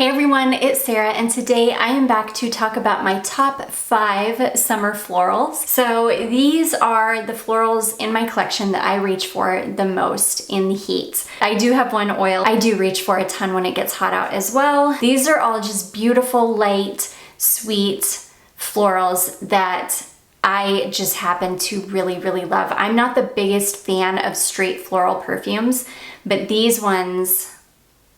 Hey everyone, it's Sarah, and today I am back to talk about my top 5 summer florals. So these are the florals in my collection that I reach for the most in the heat. I do have one oil I do reach for a ton when it gets hot out as well. These are all just beautiful, light, sweet florals that I just happen to really love. I'm not the biggest fan of straight floral perfumes, but these ones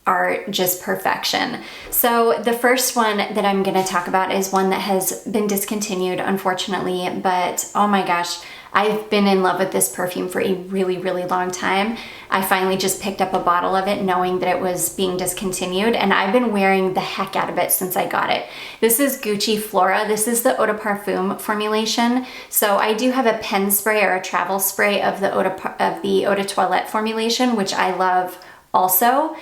are just perfection. So the first one that I'm going to talk about is one that has been discontinued, unfortunately, but oh my gosh, I've been in love with this perfume for a really long time. I finally just picked up a bottle of it knowing that it was being discontinued, and I've been wearing the heck out of it since I got it. This is Gucci Flora. This is the Eau de Parfum formulation. So I do have a pen spray or a travel spray of the Eau de Toilette formulation, which I love also.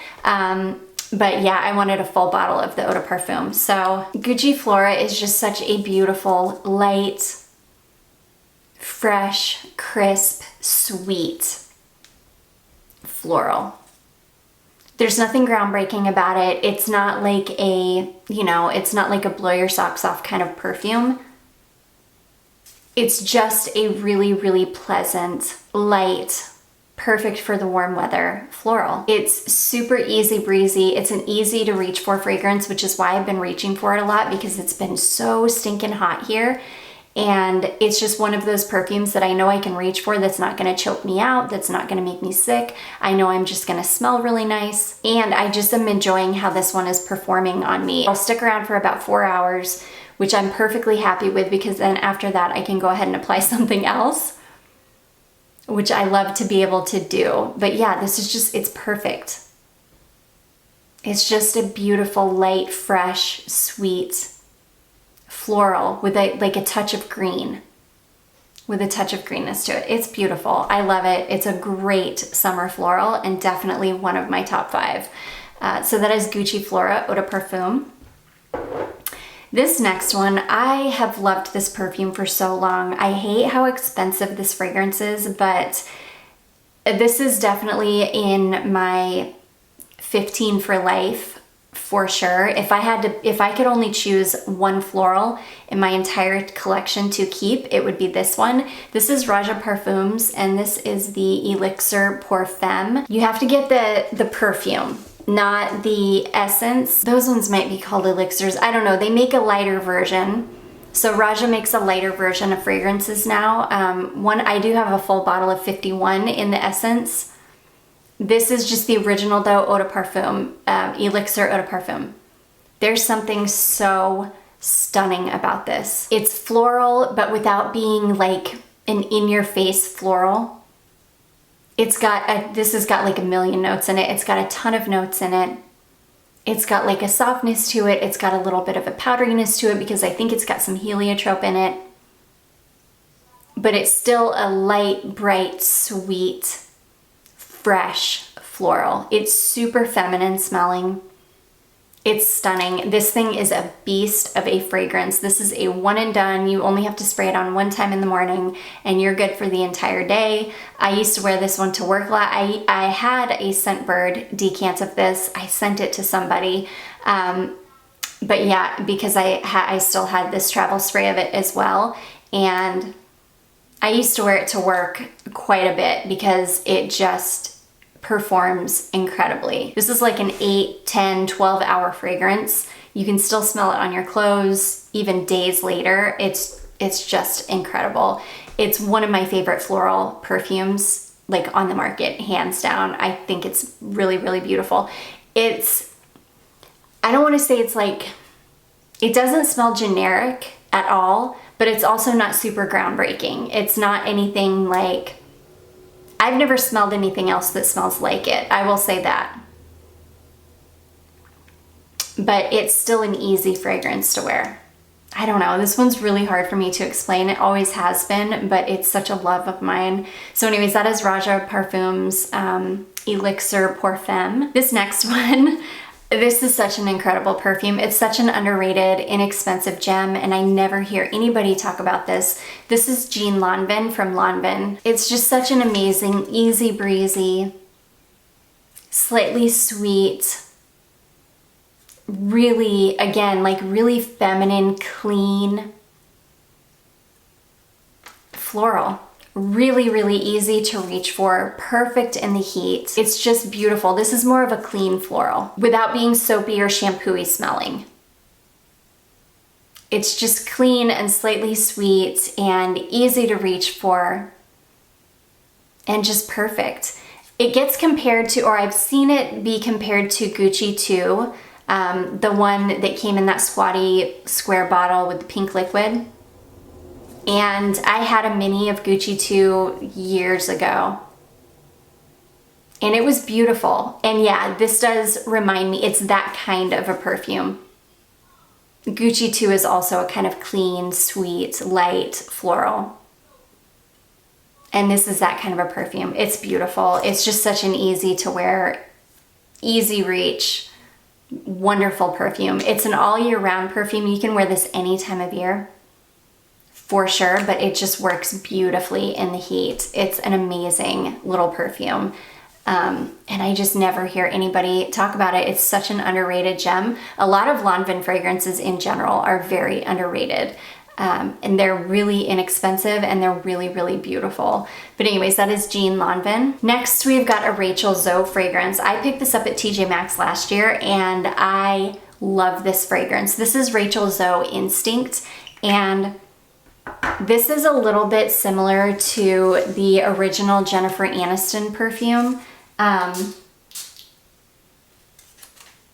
But yeah, I wanted a full bottle of the Eau de Parfum. So Gucci Flora is just such a beautiful, light, fresh, crisp, sweet floral. There's nothing groundbreaking about it. It's not like a, it's not like a blow your socks off kind of perfume. It's just a really pleasant, light, perfect for the warm weather floral. It's super easy breezy. It's an easy to reach for fragrance, which is why I've been reaching for it a lot, because it's been so stinking hot here. And it's just one of those perfumes that I know I can reach for that's not gonna choke me out, that's not gonna make me sick. I know I'm just gonna smell really nice. And I just am enjoying how this one is performing on me. I'll stick around for about 4 hours, which I'm perfectly happy with, because then after that I can go ahead and apply something else, which I love to be able to do. But yeah, this is just, it's perfect. It's just a beautiful, light, fresh, sweet floral with a touch of green, with a touch of greenness to it. It's beautiful. I love it. It's a great summer floral and definitely one of my top 5. So that is Gucci Flora Eau de Parfum. This next one, I have loved this perfume for so long. I hate how expensive this fragrance is, but this is definitely in my 15 for life for sure. If I could only choose one floral in my entire collection to keep, it would be this one. This is Roja Parfums, and this is the Elixir Pour Femme. You have to get the perfume, not the essence. Those ones might be called elixirs. I don't know. They make a lighter version. So Roja makes a lighter version of fragrances now. I do have a full bottle of 51 in the essence. This is just the original though, Eau de Parfum, Elixir Eau de Parfum. There's something so stunning about this. It's floral, but without being like an in-your-face floral. This has got like a million notes in it. It's got a ton of notes in it. It's got like a softness to it. It's got a little bit of a powderiness to it because I think it's got some heliotrope in it. But it's still a light, bright, sweet, fresh floral. It's super feminine smelling. It's stunning. This thing is a beast of a fragrance. This is a one and done. You only have to spray it on one time in the morning and you're good for the entire day. I used to wear this one to work a lot. I had a Scentbird decant of this. I sent it to somebody. But yeah, because I still had this travel spray of it as well. And I used to wear it to work quite a bit because it just performs incredibly. This is like an 8, 10, 12 hour fragrance. You can still smell it on your clothes even days later. It's just incredible. It's one of my favorite floral perfumes like on the market, hands down. I think it's really beautiful. I don't want to say it's like, it doesn't smell generic at all, but it's also not super groundbreaking. It's not anything like, I've never smelled anything else that smells like it. I will say that. But it's still an easy fragrance to wear. I don't know. This one's really hard for me to explain. It always has been, but it's such a love of mine. So anyways, that is Roja Parfums Elixir Pour Femme. This next one, this is such an incredible perfume. It's such an underrated, inexpensive gem, and I never hear anybody talk about this. This is Jeanne Lanvin from Lanvin. It's just such an amazing, easy breezy, slightly sweet, really, again, like really feminine, clean floral. Really, really easy to reach for, perfect in the heat. It's just beautiful. This is more of a clean floral without being soapy or shampoo-y smelling. It's just clean and slightly sweet and easy to reach for and just perfect. It gets compared to, or I've seen it be compared to Gucci 2, the one that came in that squatty square bottle with the pink liquid. And I had a mini of Gucci 2 years ago. And it was beautiful. And yeah, this does remind me, it's that kind of a perfume. Gucci 2 is also a kind of clean, sweet, light floral. And this is that kind of a perfume. It's beautiful. It's just such an easy to wear, easy reach, wonderful perfume. It's an all year round perfume. You can wear this any time of year. For sure, but it just works beautifully in the heat. It's an amazing little perfume. And I just never hear anybody talk about it. It's such an underrated gem. A lot of Lanvin fragrances in general are very underrated. And they're really inexpensive and they're really, really beautiful. But anyways, that is Jeanne Lanvin. Next, we've got a Rachel Zoe fragrance. I picked this up at TJ Maxx last year and I love this fragrance. This is Rachel Zoe Instinct, and this is a little bit similar to the original Jennifer Aniston perfume,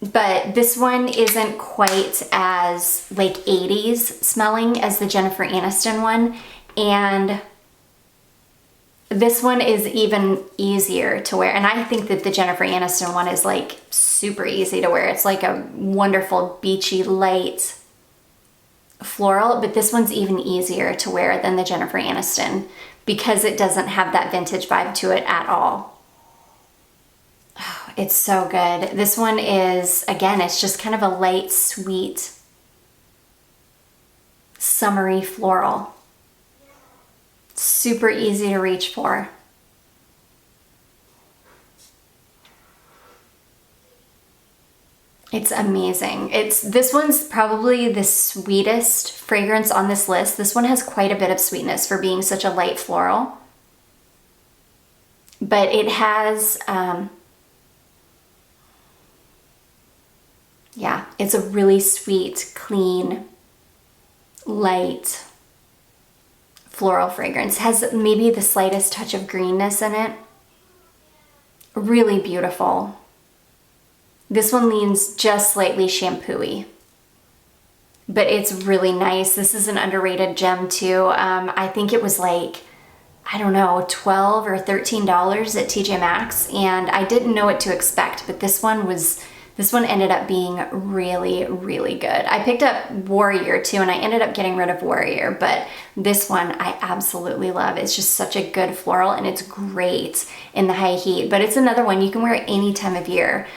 but this one isn't quite as like 80s smelling as the Jennifer Aniston one, and this one is even easier to wear. And I think that the Jennifer Aniston one is like super easy to wear. It's like a wonderful beachy light floral, but this one's even easier to wear than the Jennifer Aniston because it doesn't have that vintage vibe to it at all. Oh, it's so good. This one is, again, it's just kind of a light, sweet, summery floral. Super easy to reach for. It's amazing. This one's probably the sweetest fragrance on this list. This one has quite a bit of sweetness for being such a light floral. But it has, yeah, it's a really sweet, clean, light floral fragrance. It has maybe the slightest touch of greenness in it. Really beautiful. This one leans just slightly shampoo-y, but it's really nice. This is an underrated gem too. I think it was like, I don't know, $12 or $13 at TJ Maxx, and I didn't know what to expect, but this one ended up being really, really good. I picked up Warrior too, and I ended up getting rid of Warrior, but this one I absolutely love. It's just such a good floral, and it's great in the high heat, but it's another one you can wear any time of year.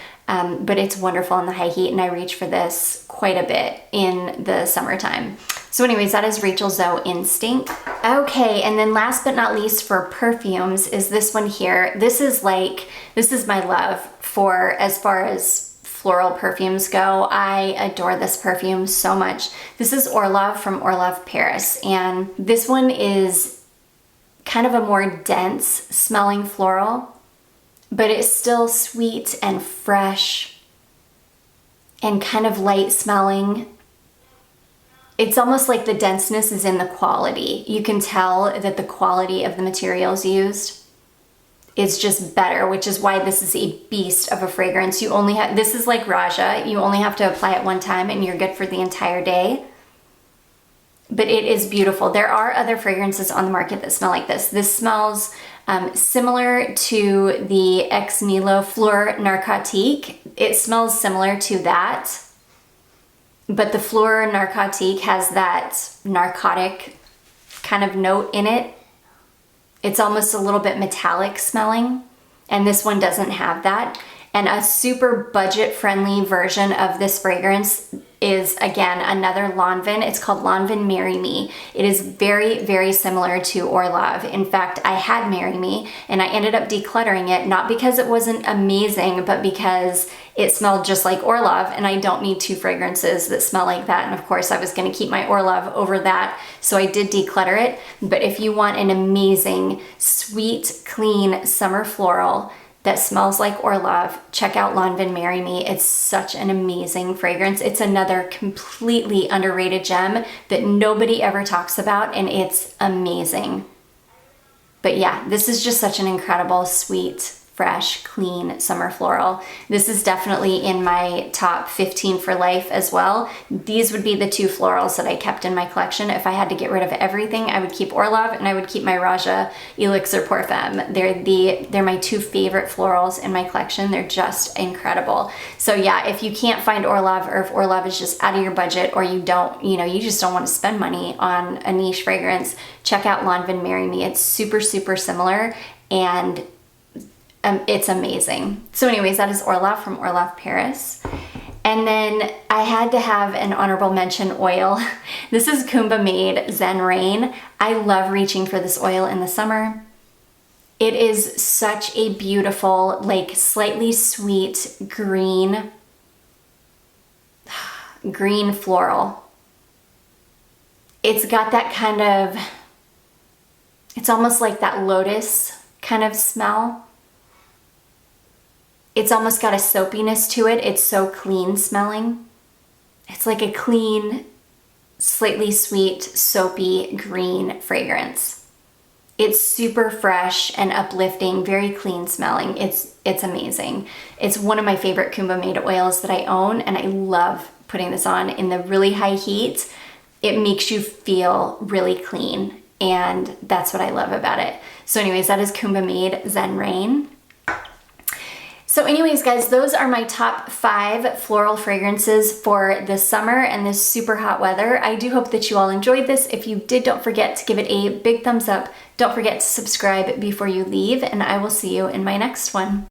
But it's wonderful in the high heat, and I reach for this quite a bit in the summertime. So anyways, that is Rachel Zoe Instinct. Okay, and then last but not least for perfumes is this one here. This is my love for as far as floral perfumes go. I adore this perfume so much. This is Orlov from Orlov Paris, and this one is kind of a more dense smelling floral, but it's still sweet and fresh and kind of light smelling. It's almost like the denseness is in the quality. You can tell that the quality of the materials used is just better, which is why this is a beast of a fragrance. This is like Roja. You only have to apply it one time and you're good for the entire day. But it is beautiful. There are other fragrances on the market that smell like this. This smells similar to the Ex Nihilo Fleur Narcotique. It smells similar to that, but the Fleur Narcotique has that narcotic kind of note in it. It's almost a little bit metallic smelling, and this one doesn't have that. And a super budget-friendly version of this fragrance is again another Lanvin. It's called Lanvin Marry Me. It is very, very similar to Orlov. In fact, I had Marry Me and I ended up decluttering it, not because it wasn't amazing, but because it smelled just like Orlov and I don't need two fragrances that smell like that. And of course I was gonna keep my Orlov over that, so I did declutter it. But if you want an amazing, sweet, clean summer floral that smells like Orlov, check out Lanvin Marry Me. It's such an amazing fragrance. It's another completely underrated gem that nobody ever talks about, and it's amazing. But yeah, this is just such an incredible, sweet, fresh, clean summer floral. This is definitely in my top 15 for life as well. These would be the two florals that I kept in my collection. If I had to get rid of everything, I would keep Orlov and I would keep my Roja Elixir Parfum. They're my two favorite florals in my collection. They're just incredible. So yeah, if you can't find Orlov, or if Orlov is just out of your budget, or you don't, you just don't want to spend money on a niche fragrance, check out Lanvin Marry Me. It's super, super similar, and it's amazing. So anyways, that is Orlov from Orlov Paris. And then I had to have an honorable mention oil. This is Kuumba made Zen Rain. I love reaching for this oil in the summer. It is such a beautiful, like slightly sweet green floral. It's got that kind of, it's almost like that lotus kind of smell. It's almost got a soapiness to it. It's so clean smelling. It's like a clean, slightly sweet, soapy green fragrance. It's super fresh and uplifting, very clean smelling. It's amazing. It's one of my favorite Kuumba made oils that I own, and I love putting this on in the really high heat. It makes you feel really clean, and that's what I love about it. So anyways, that is Kuumba made Zen Rain. So anyways, guys, those are my top 5 floral fragrances for this summer and this super hot weather. I do hope that you all enjoyed this. If you did, don't forget to give it a big thumbs up. Don't forget to subscribe before you leave, and I will see you in my next one.